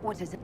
What is it?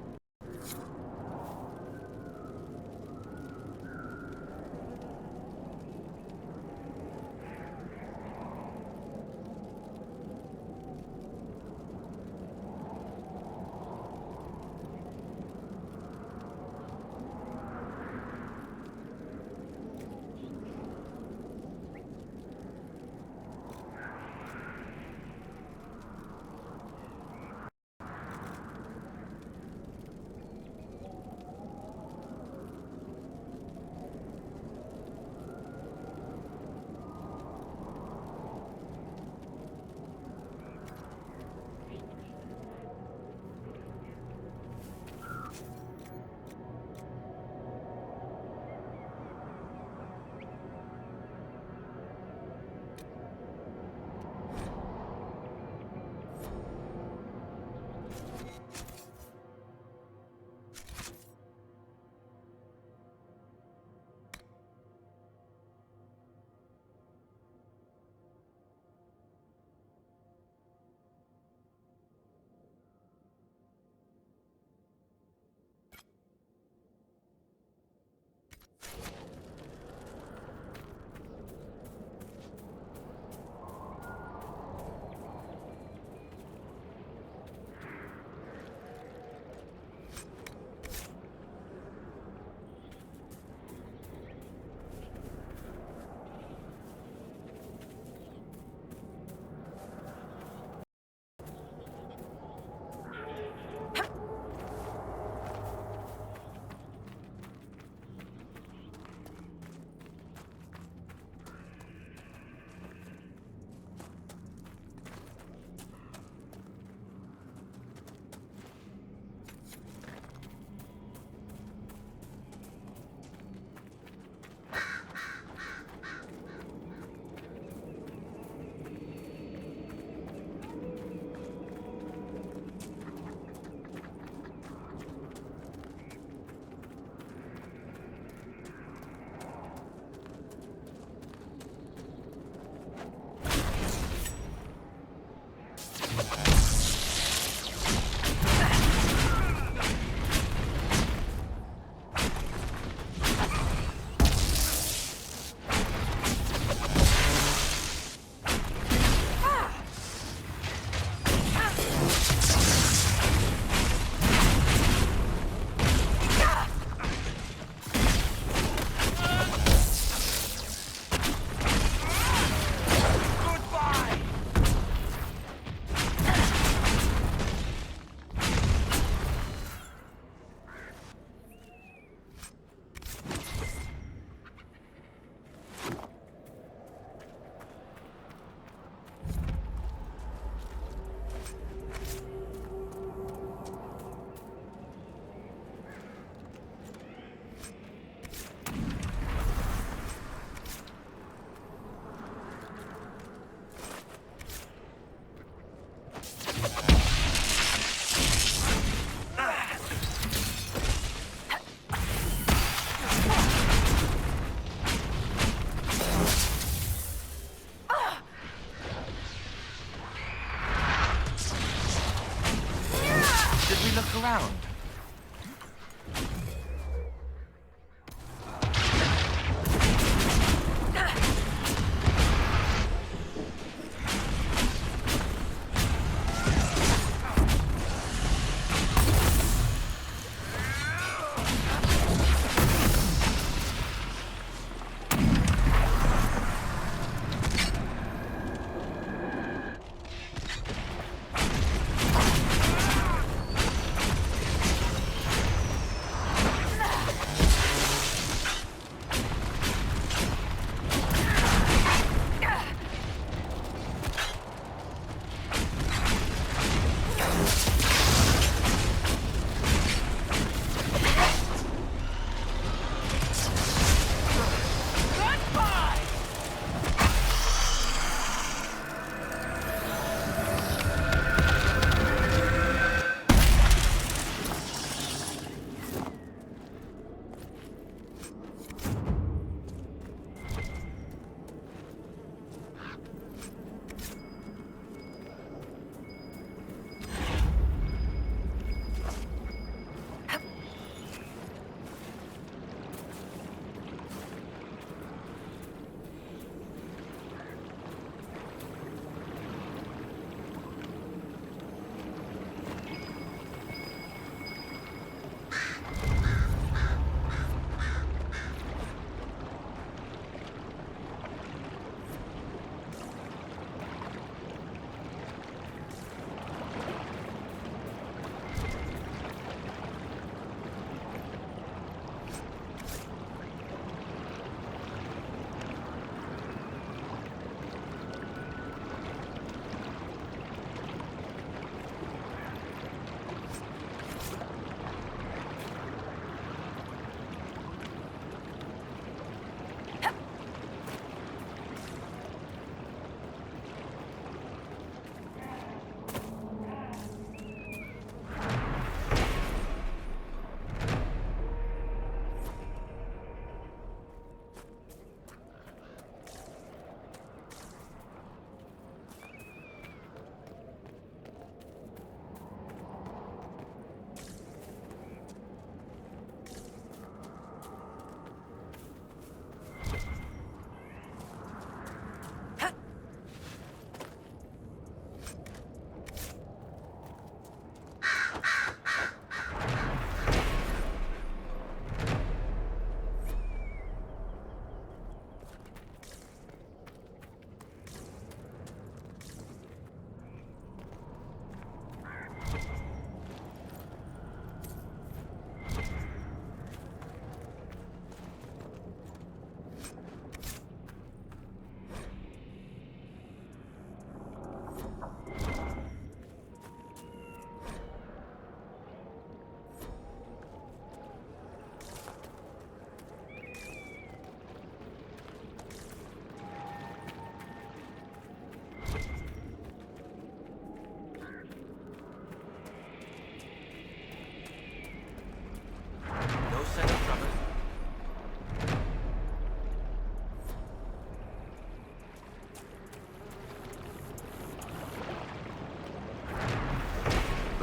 Around.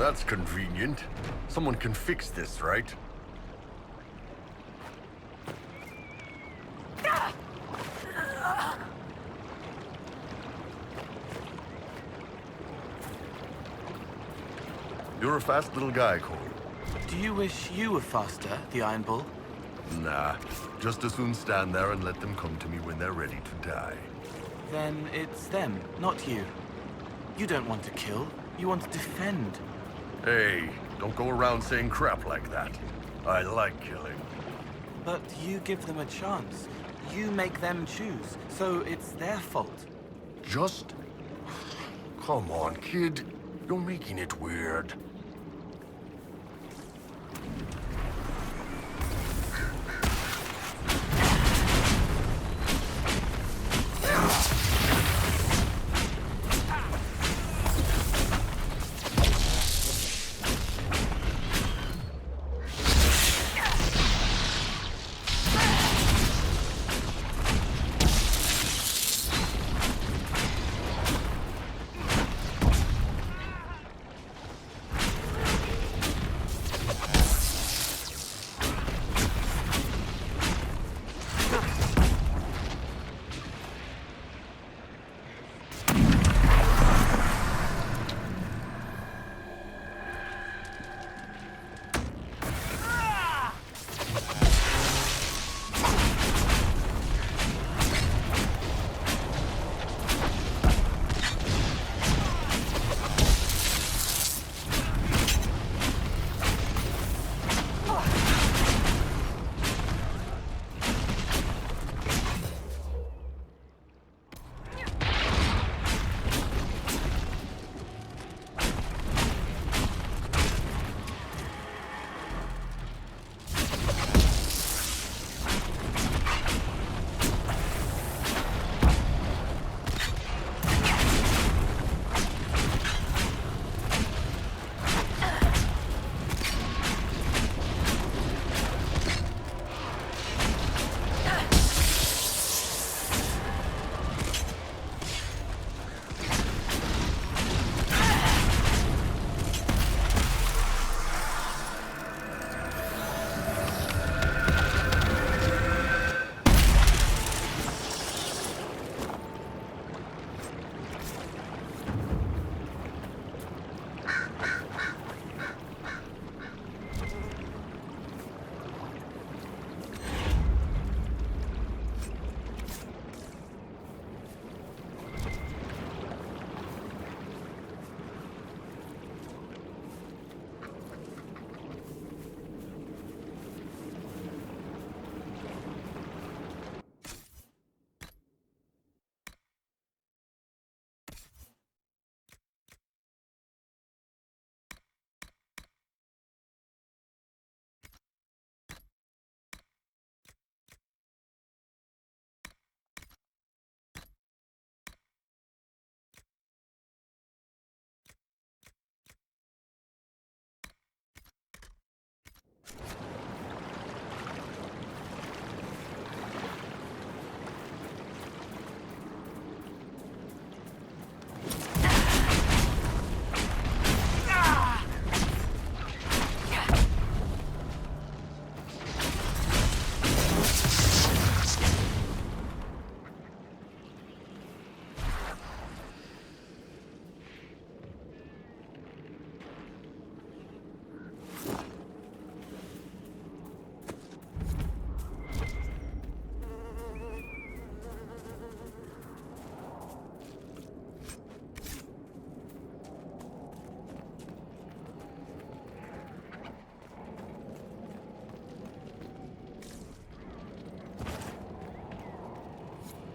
That's convenient. Someone can fix this, right? You're a fast little guy, Cole. Do you wish you were faster, the Iron Bull? Nah, just as soon stand there and let them come to me when they're ready to die. Then it's them, not you. You don't want to kill, you want to defend. Hey, don't go around saying crap like that. I like killing. But you give them a chance. You make them choose, so it's their fault. Just... Come on, kid. You're making it weird.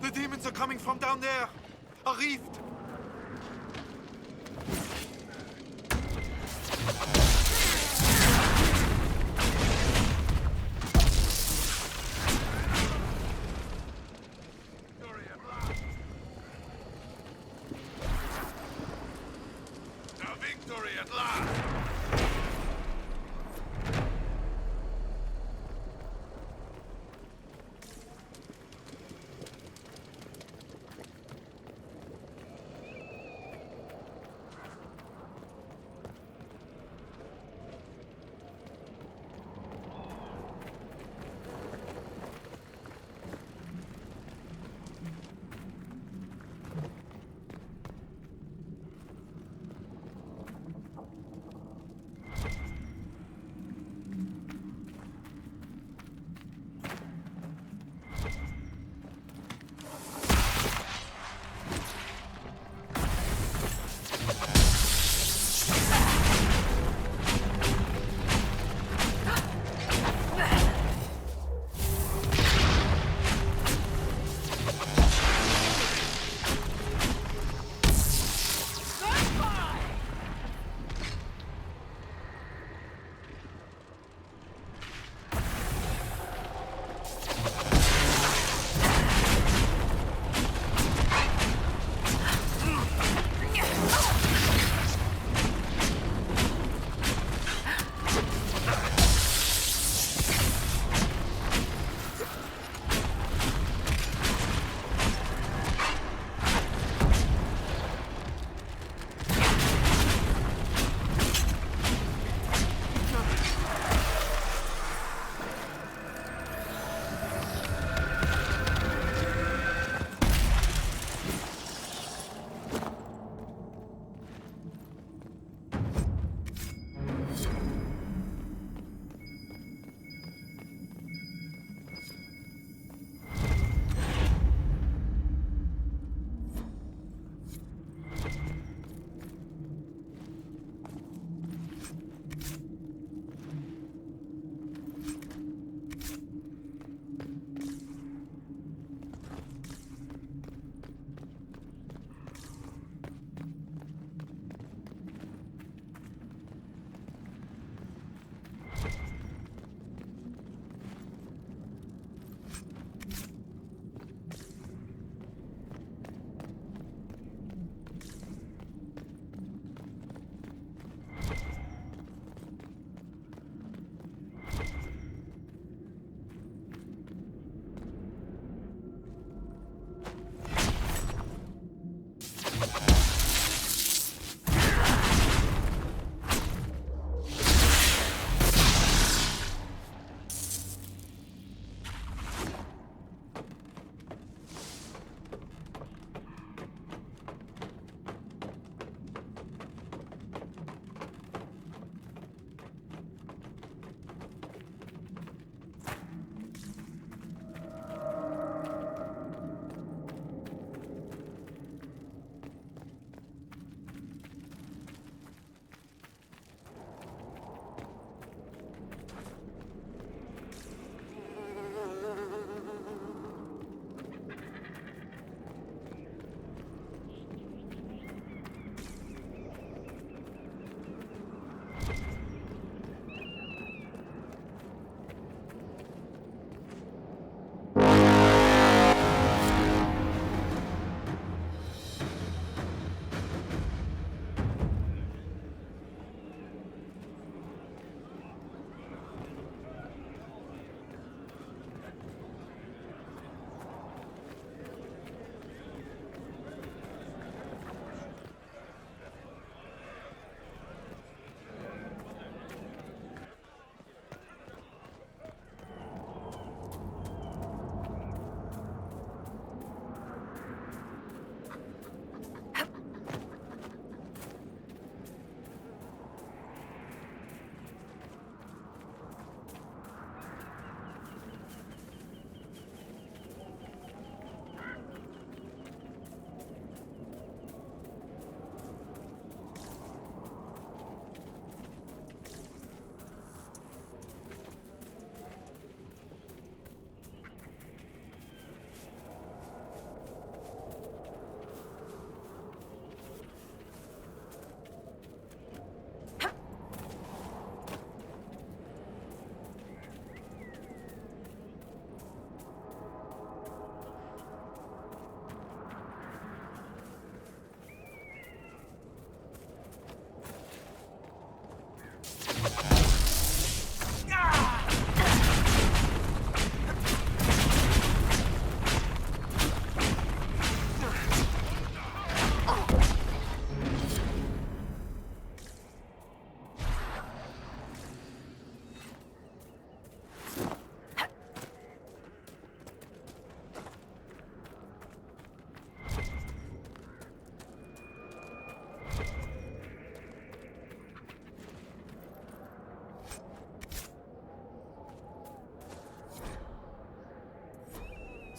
The demons are coming from down there! A rift! A victory at last!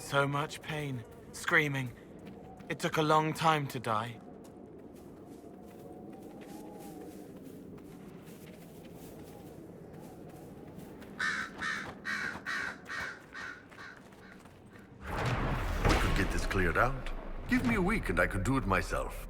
So much pain, screaming. It took a long time to die. We could get this cleared out. Give me a week and I could do it myself.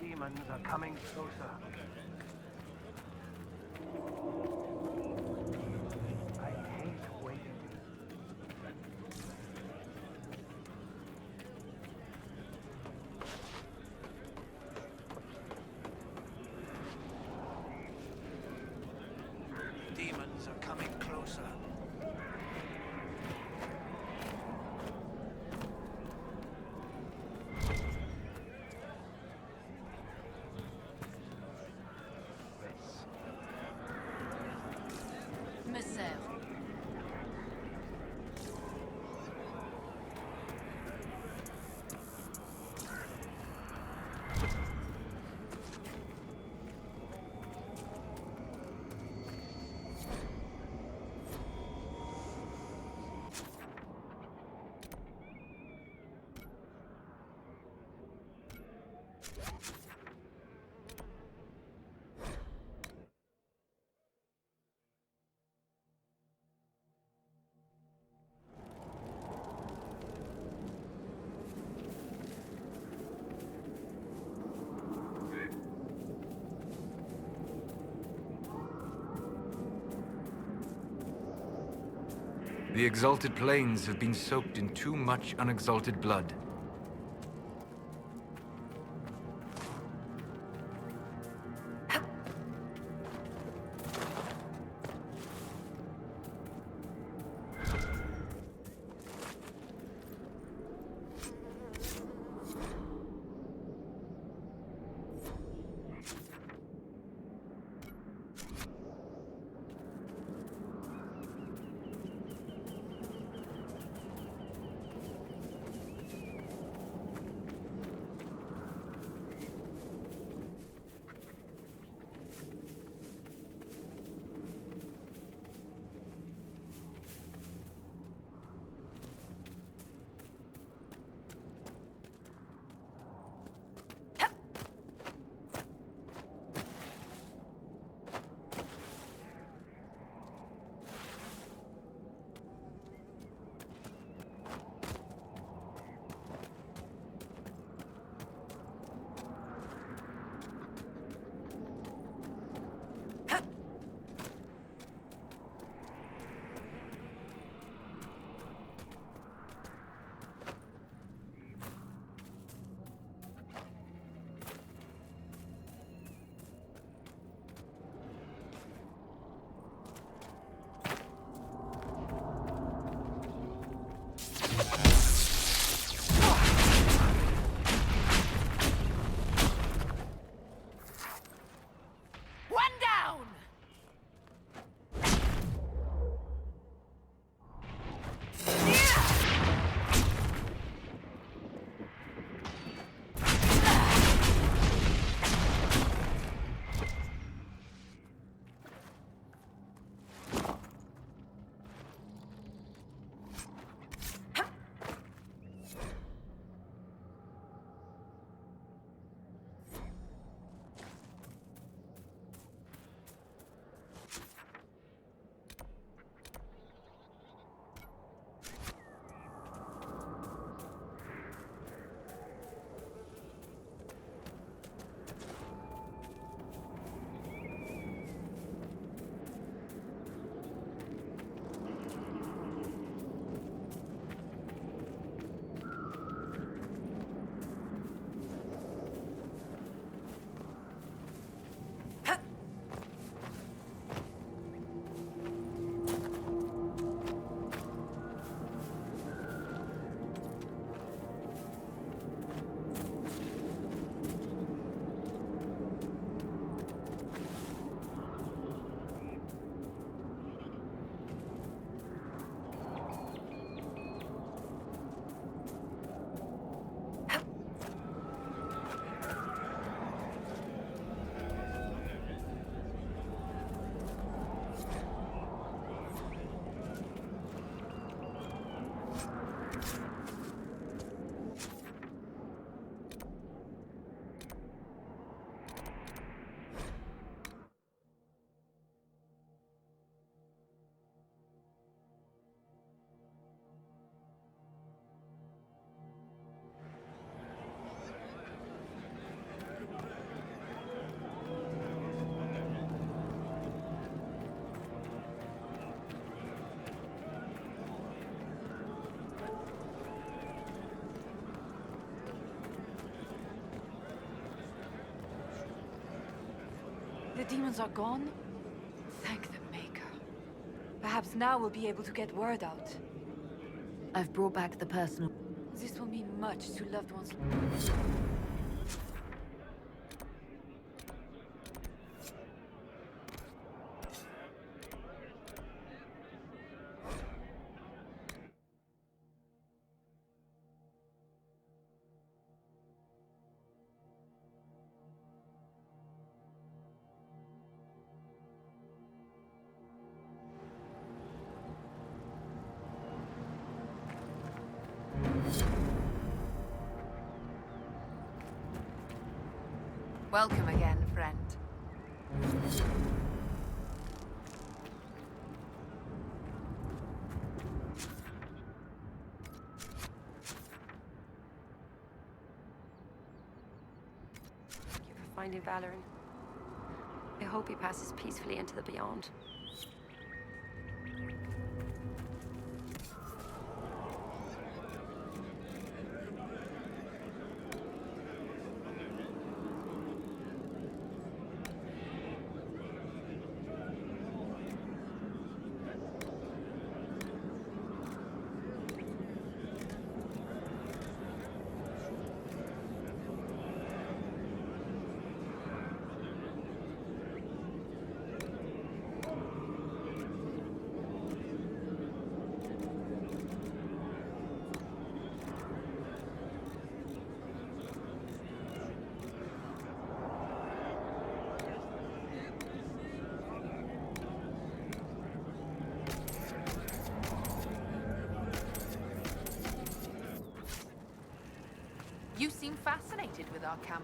Demons are coming closer. I hate waiting. Demons are coming closer. Me sers. The exalted plains have been soaked in too much unexalted blood. The demons are gone? Thank the Maker. Perhaps now we'll be able to get word out. I've brought back the personal... This will mean much to loved ones. Welcome again, friend. Thank you for finding Valoran. I hope he passes peacefully into the beyond. You seem fascinated with our camp.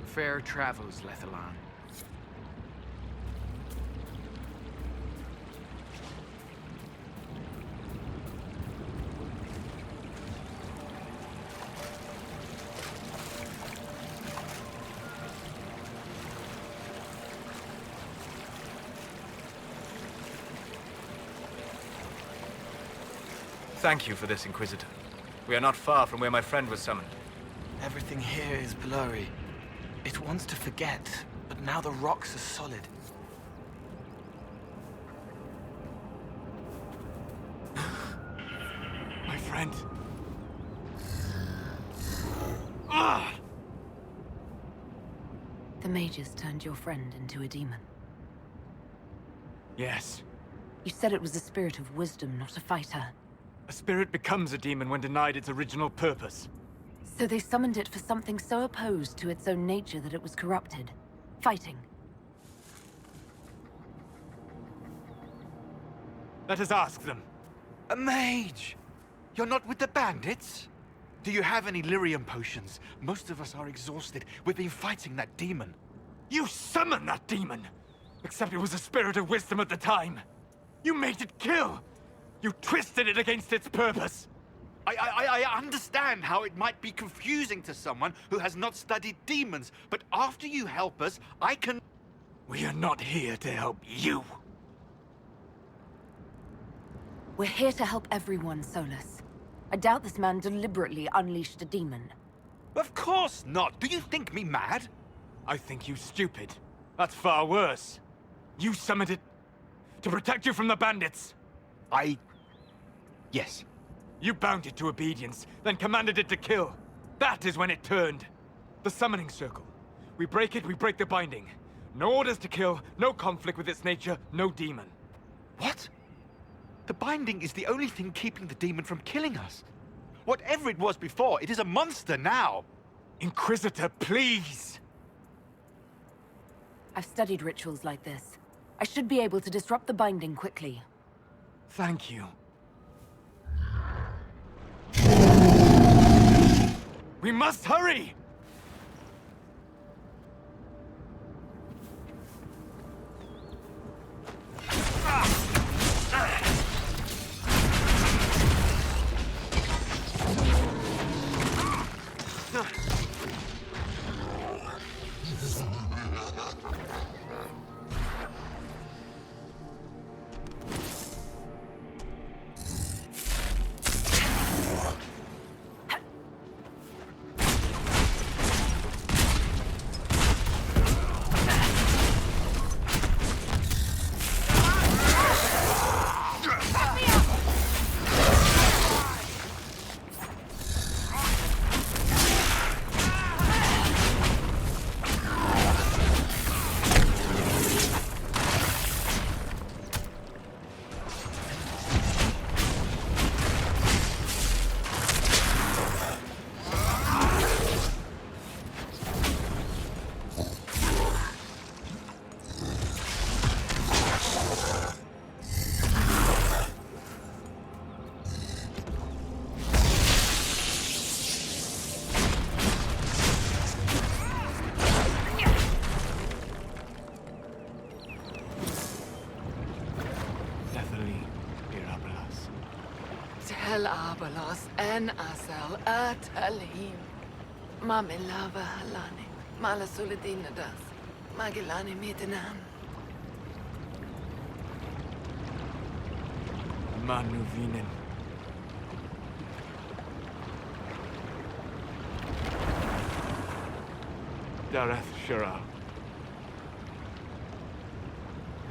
Fair travels, Lethalan. Thank you for this, Inquisitor. We are not far from where my friend was summoned. Everything here is blurry. It wants to forget, but now the rocks are solid. My friend. Ah! The mages turned your friend into a demon. Yes. You said it was a spirit of wisdom, not a fighter. A spirit becomes a demon when denied its original purpose. So they summoned it for something so opposed to its own nature that it was corrupted. Fighting. Let us ask them. A mage! You're not with the bandits? Do you have any lyrium potions? Most of us are exhausted. We've been fighting that demon. You summoned that demon! Except it was a spirit of wisdom at the time. You made it kill! You twisted it against its purpose! I understand how it might be confusing to someone who has not studied demons, but after you help us, I can... We are not here to help you. We're here to help everyone, Solus. I doubt this man deliberately unleashed a demon. Of course not! Do you think me mad? I think you stupid. That's far worse. You summoned it to protect you from the bandits. Yes. You bound it to obedience, then commanded it to kill. That is when it turned. The summoning circle. We break it, we break the binding. No orders to kill, no conflict with its nature, no demon. What? The binding is the only thing keeping the demon from killing us. Whatever it was before, it is a monster now. Inquisitor, please! I've studied rituals like this. I should be able to disrupt the binding quickly. Thank you. We must hurry! En asal atalim. Mamilava halani. Mala das. Magilani mitinan. Manuvinen. Dareth Shara.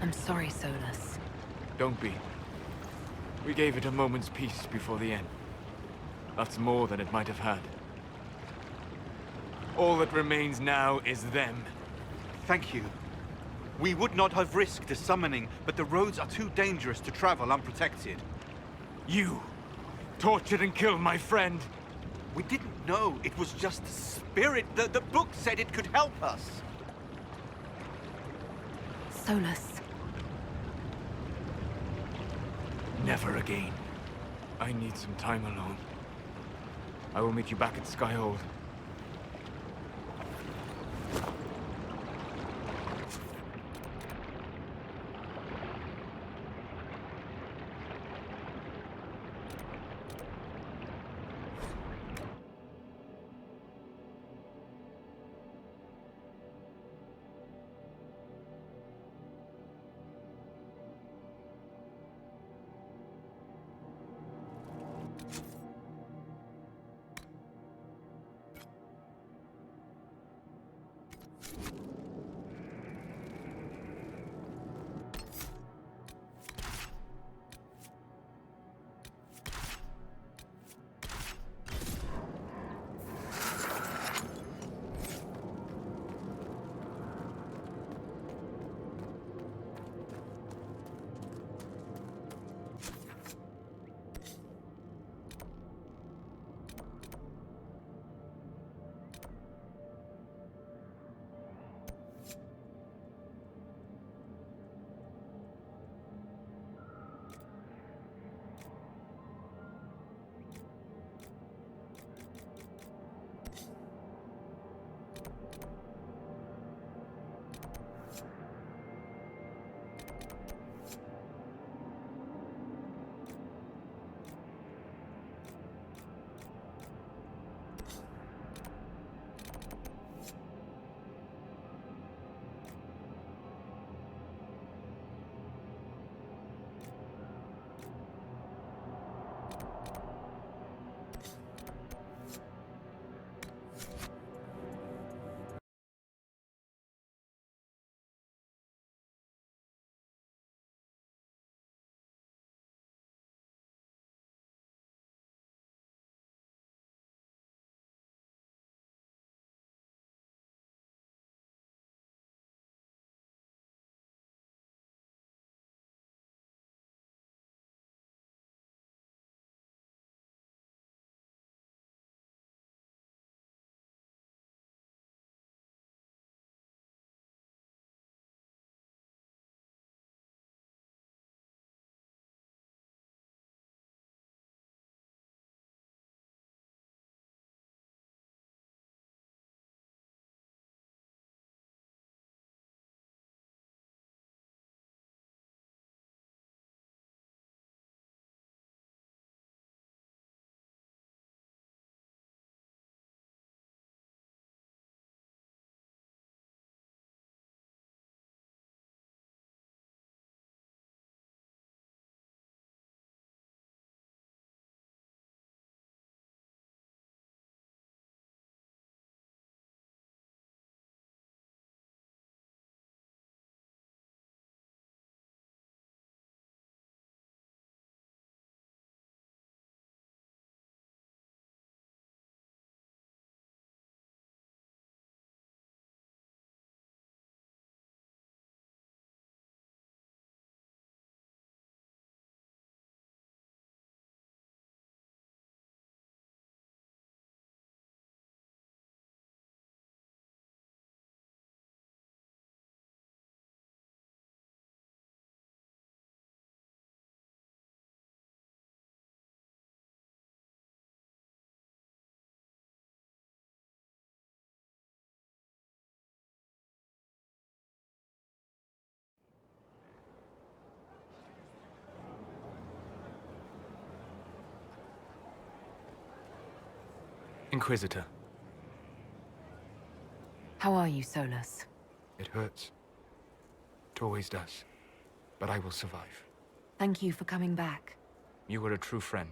I'm sorry, Solus. Don't be. We gave it a moment's peace before the end. That's more than it might have had. All that remains now is them. Thank you. We would not have risked the summoning, but the roads are too dangerous to travel unprotected. You tortured and killed my friend. We didn't know it was just a spirit. The book said it could help us. Solus. Never again. I need some time alone. I will meet you back at Skyhold. Inquisitor. How are you, Solus? It hurts. It always does. But I will survive. Thank you for coming back. You were a true friend.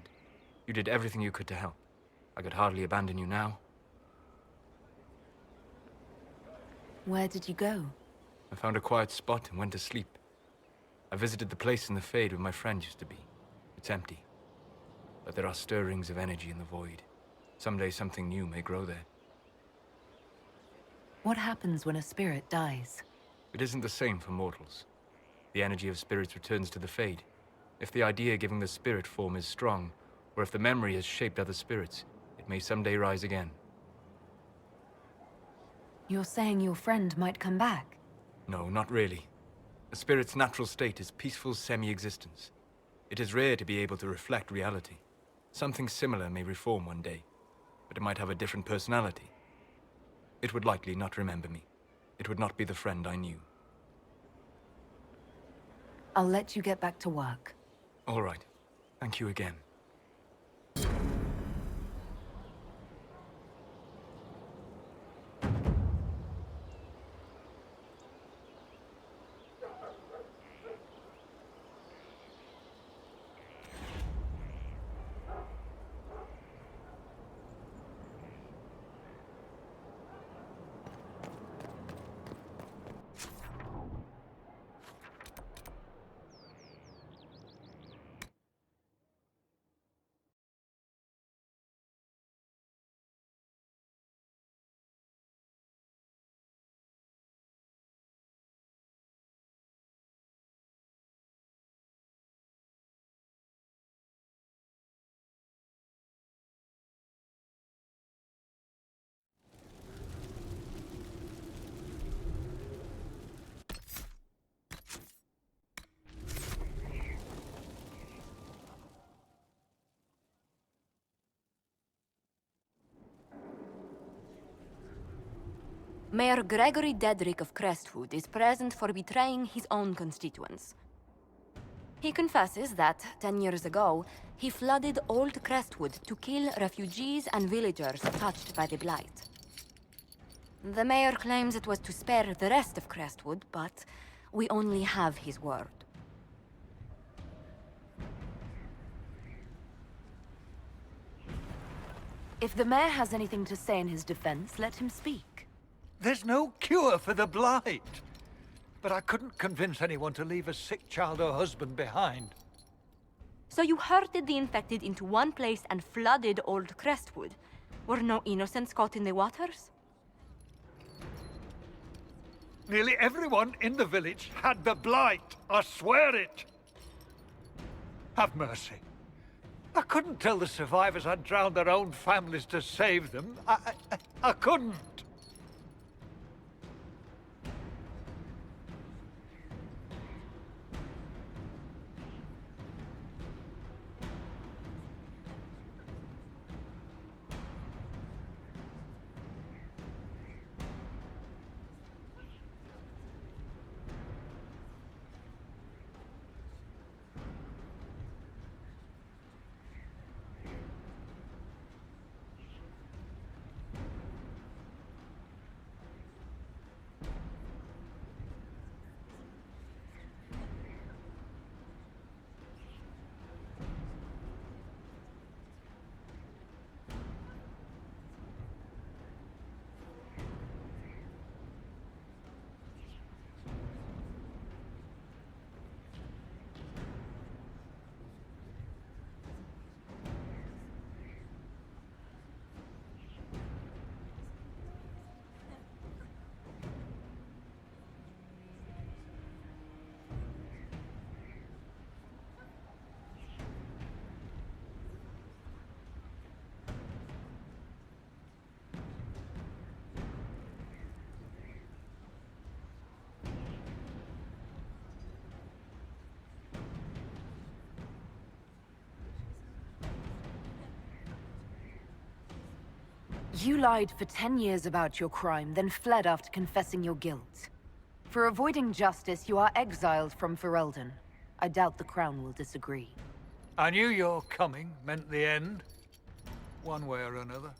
You did everything you could to help. I could hardly abandon you now. Where did you go? I found a quiet spot and went to sleep. I visited the place in the Fade where my friend used to be. It's empty. But there are stirrings of energy in the void. Someday something new may grow there. What happens when a spirit dies? It isn't the same for mortals. The energy of spirits returns to the Fade. If the idea giving the spirit form is strong, or if the memory has shaped other spirits, it may someday rise again. You're saying your friend might come back? No, not really. A spirit's natural state is peaceful semi-existence. It is rare to be able to reflect reality. Something similar may reform one day, but it might have a different personality. It would likely not remember me. It would not be the friend I knew. I'll let you get back to work. All right. Thank you again. Mayor Gregory Dedrick of Crestwood is present for betraying his own constituents. He confesses that, 10 years ago, he flooded Old Crestwood to kill refugees and villagers touched by the Blight. The mayor claims it was to spare the rest of Crestwood, but we only have his word. If the mayor has anything to say in his defense, let him speak. There's no cure for the Blight. But I couldn't convince anyone to leave a sick child or husband behind. So you herded the infected into one place and flooded Old Crestwood? Were no innocents caught in the waters? Nearly everyone in the village had the Blight. I swear it. Have mercy. I couldn't tell the survivors I'd drowned their own families to save them. I couldn't. You lied for 10 years about your crime, then fled after confessing your guilt. For avoiding justice, you are exiled from Ferelden. I doubt the Crown will disagree. I knew your coming meant the end, one way or another.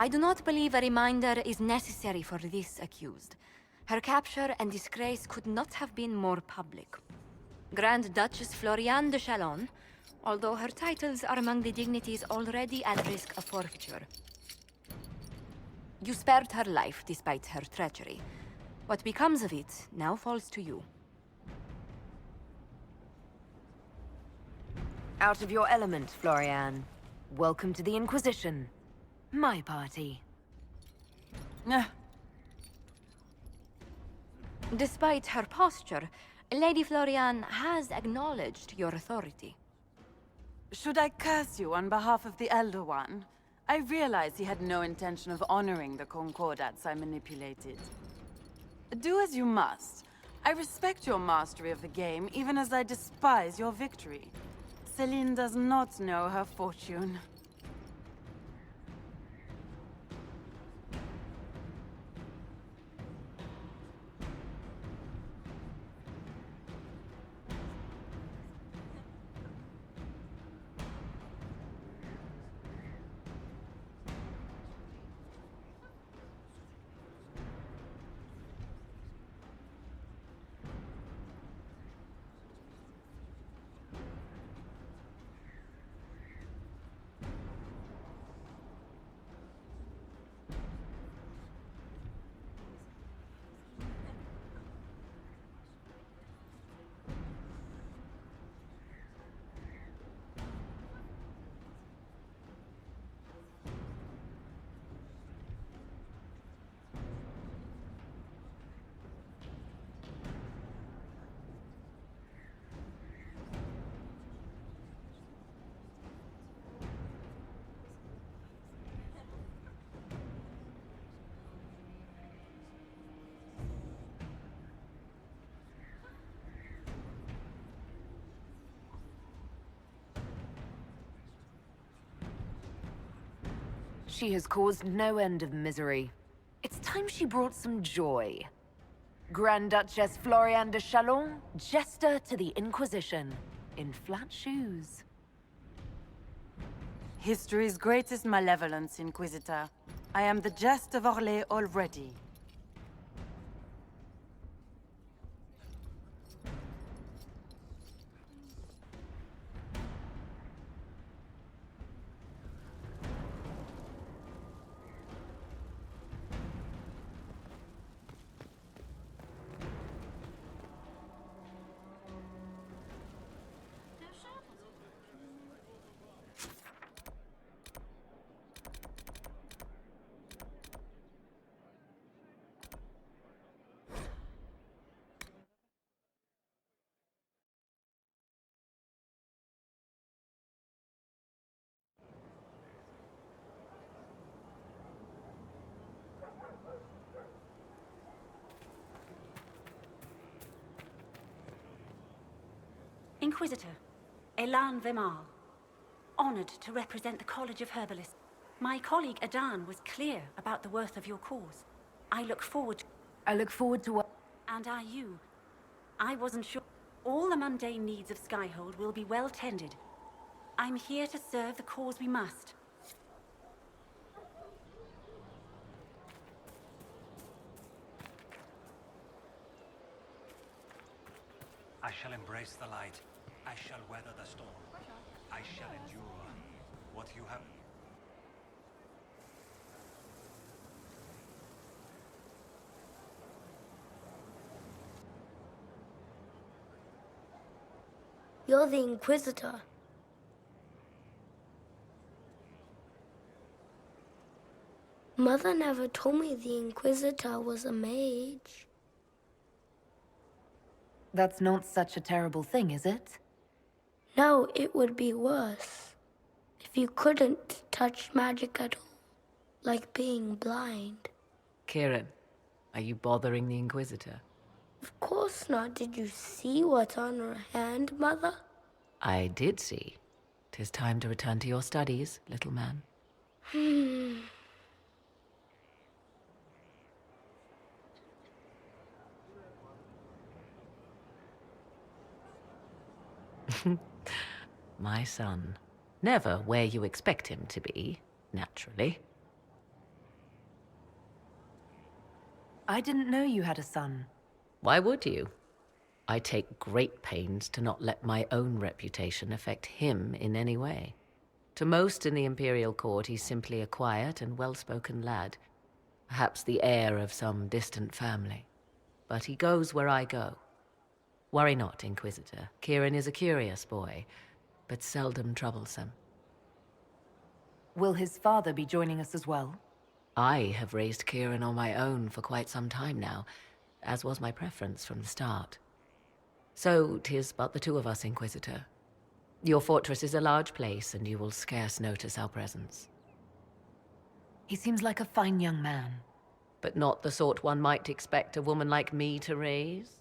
I do not believe a reminder is necessary for this accused. Her capture and disgrace could not have been more public. Grand Duchess Floriane de Chalon, although her titles are among the dignities already at risk of forfeiture. You spared her life despite her treachery. What becomes of it now falls to you. Out of your element, Floriane. Welcome to the Inquisition. My party. Despite her posture, Lady Floriane has acknowledged your authority. Should I curse you on behalf of the Elder One? I realize he had no intention of honoring the concordats I manipulated. Do as you must. I respect your mastery of the game, even as I despise your victory. Celine does not know her fortune. She has caused no end of misery. It's time she brought some joy. Grand Duchess Floriane de Chalon, jester to the Inquisition, in flat shoes. History's greatest malevolence, Inquisitor. I am the jest of Orlais already. Inquisitor, Elan Vemal. Honored to represent the College of Herbalists. My colleague Adan was clear about the worth of your cause. I look forward to what? And are you? I wasn't sure. All the mundane needs of Skyhold will be well tended. I'm here to serve the cause we must. I shall embrace the light. I shall weather the storm. I shall endure what you have. You're the Inquisitor. Mother never told me the Inquisitor was a mage. That's not such a terrible thing, is it? No, it would be worse. If you couldn't touch magic at all. Like being blind. Kieran, are you bothering the Inquisitor? Of course not. Did you see what's on her hand, Mother? I did see. 'Tis time to return to your studies, little man. My son. Never where you expect him to be, naturally. I didn't know you had a son. Why would you? I take great pains to not let my own reputation affect him in any way. To most in the Imperial Court, he's simply a quiet and well-spoken lad, perhaps the heir of some distant family. But he goes where I go. Worry not, Inquisitor. Kieran is a curious boy, but seldom troublesome. Will his father be joining us as well? I have raised Kieran on my own for quite some time now, as was my preference from the start. So, 'tis but the two of us, Inquisitor. Your fortress is a large place, and you will scarce notice our presence. He seems like a fine young man. But not the sort one might expect a woman like me to raise.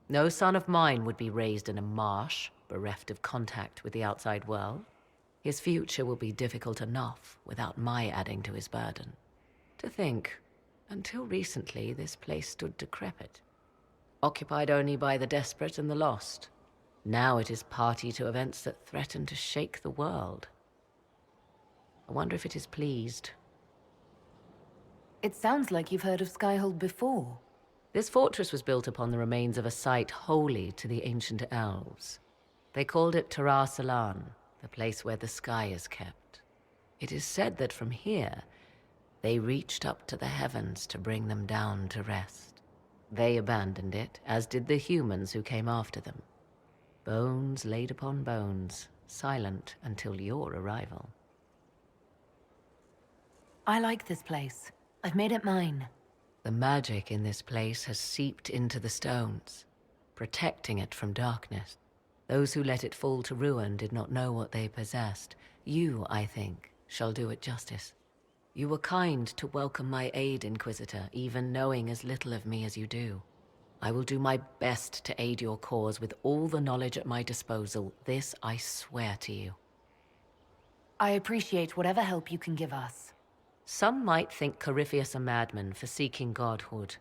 No son of mine would be raised in a marsh, bereft of contact with the outside world. His future will be difficult enough without my adding to his burden. To think, until recently this place stood decrepit, occupied only by the desperate and the lost. Now it is party to events that threaten to shake the world. I wonder if it is pleased. It sounds like you've heard of Skyhold before. This fortress was built upon the remains of a site holy to the ancient elves. They called it Tarar Salan, the place where the sky is kept. It is said that from here, they reached up to the heavens to bring them down to rest. They abandoned it, as did the humans who came after them. Bones laid upon bones, silent until your arrival. I like this place. I've made it mine. The magic in this place has seeped into the stones, protecting it from darkness. Those who let it fall to ruin did not know what they possessed. You, I think, shall do it justice. You were kind to welcome my aid, Inquisitor, even knowing as little of me as you do. I will do my best to aid your cause with all the knowledge at my disposal. This I swear to you. I appreciate whatever help you can give us. Some might think Corypheus a madman for seeking godhood.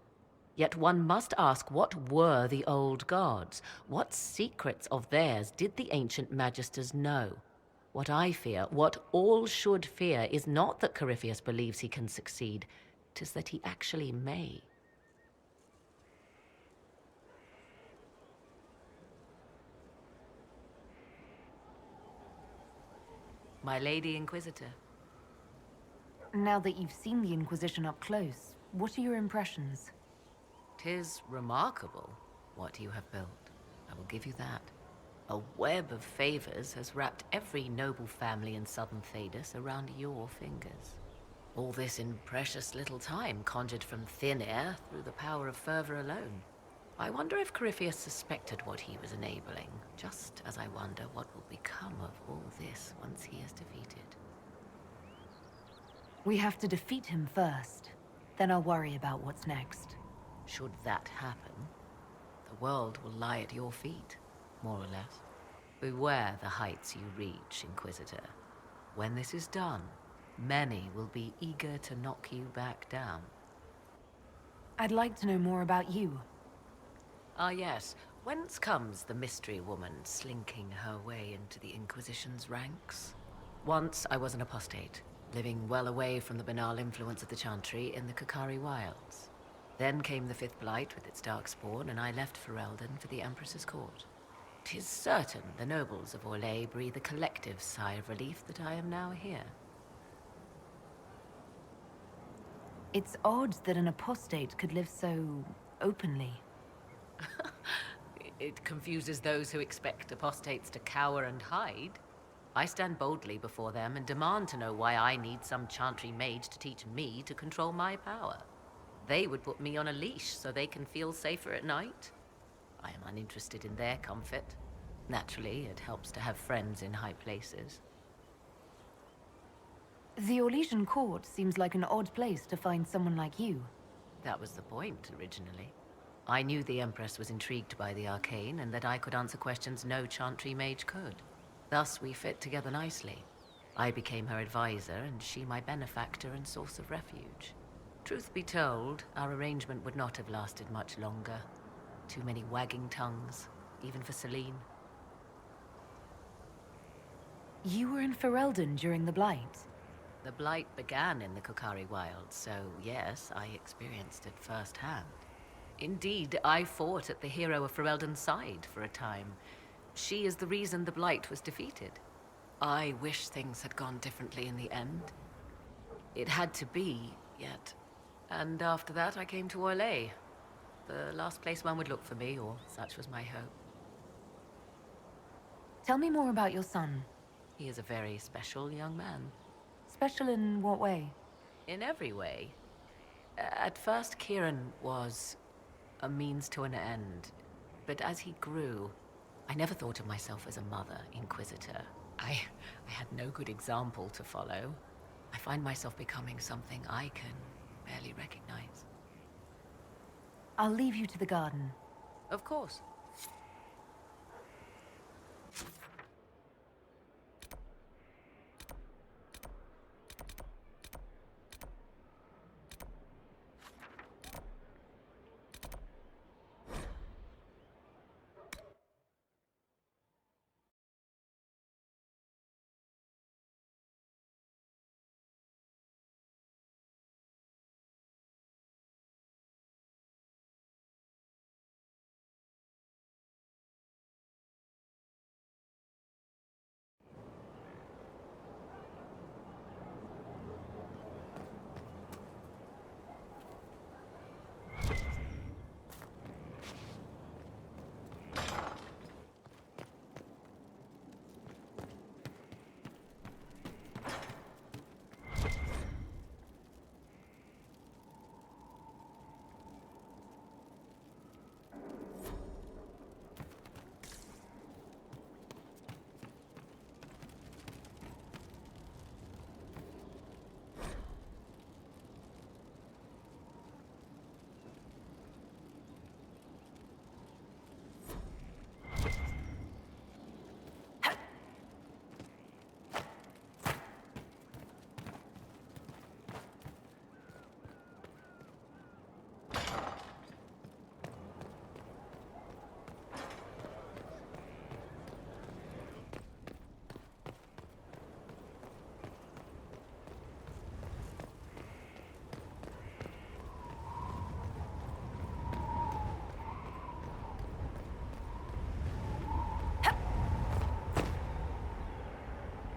Yet one must ask, what were the old gods? What secrets of theirs did the ancient magisters know? What I fear, what all should fear, is not that Corypheus believes he can succeed. 'Tis that he actually may. My Lady Inquisitor. Now that you've seen the Inquisition up close, what are your impressions? 'Tis remarkable what you have built. I will give you that. A web of favors has wrapped every noble family in southern Thedas around your fingers. All this in precious little time, conjured from thin air through the power of fervor alone. I wonder if Corypheus suspected what he was enabling, just as I wonder what will become of all this once he is defeated. We have to defeat him first. Then I'll worry about what's next. Should that happen, the world will lie at your feet, more or less. Beware the heights you reach, Inquisitor. When this is done, many will be eager to knock you back down. I'd like to know more about you. Ah yes, whence comes the mystery woman slinking her way into the Inquisition's ranks? Once I was an apostate, living well away from the banal influence of the Chantry in the Kakari Wilds. Then came the Fifth Blight with its darkspawn, and I left Ferelden for the Empress's court. 'Tis certain the nobles of Orlais breathe a collective sigh of relief that I am now here. It's odd that an apostate could live so openly. It confuses those who expect apostates to cower and hide. I stand boldly before them and demand to know why I need some Chantry mage to teach me to control my power. They would put me on a leash so they can feel safer at night. I am uninterested in their comfort. Naturally, it helps to have friends in high places. The Orlesian court seems like an odd place to find someone like you. That was the point, originally. I knew the Empress was intrigued by the arcane, and that I could answer questions no Chantry mage could. Thus, we fit together nicely. I became her advisor, and she my benefactor and source of refuge. Truth be told, our arrangement would not have lasted much longer. Too many wagging tongues, even for Celine. You were in Ferelden during the Blight. The Blight began in the Kokari Wilds, so yes, I experienced it firsthand. Indeed, I fought at the hero of Ferelden's side for a time. She is the reason the Blight was defeated. I wish things had gone differently in the end. It had to be, yet. And after that, I came to Orlais. The last place one would look for me, or such was my hope. Tell me more about your son. He is a very special young man. Special in what way? In every way. At first, Kieran was a means to an end. But as he grew, I never thought of myself as a mother Inquisitor. I had no good example to follow. I find myself becoming something I can barely recognize. I'll leave you to the garden. Of course.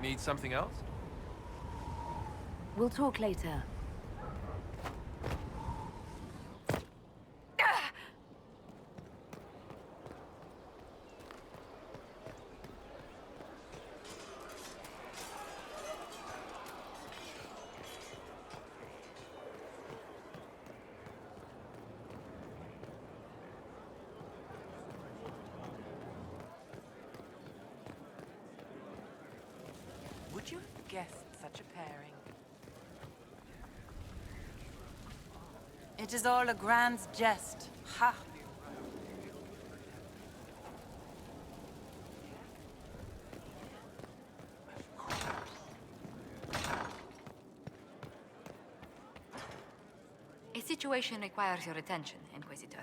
Need something else? We'll talk later. Would you have guessed such a pairing? It is all a grand jest. Ha! A situation requires your attention, Inquisitor.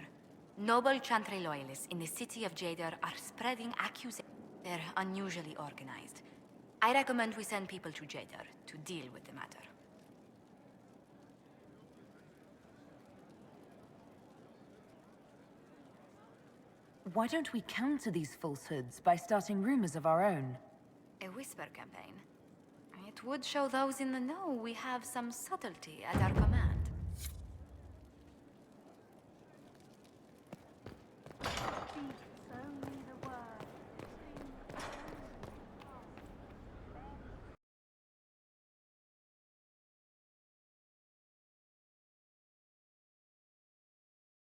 Noble Chantry loyalists in the city of Jadar are spreading accusations. They're unusually organized. I recommend we send people to Jadar to deal with the matter. Why don't we counter these falsehoods by starting rumors of our own? A whisper campaign. It would show those in the know we have some subtlety at our command.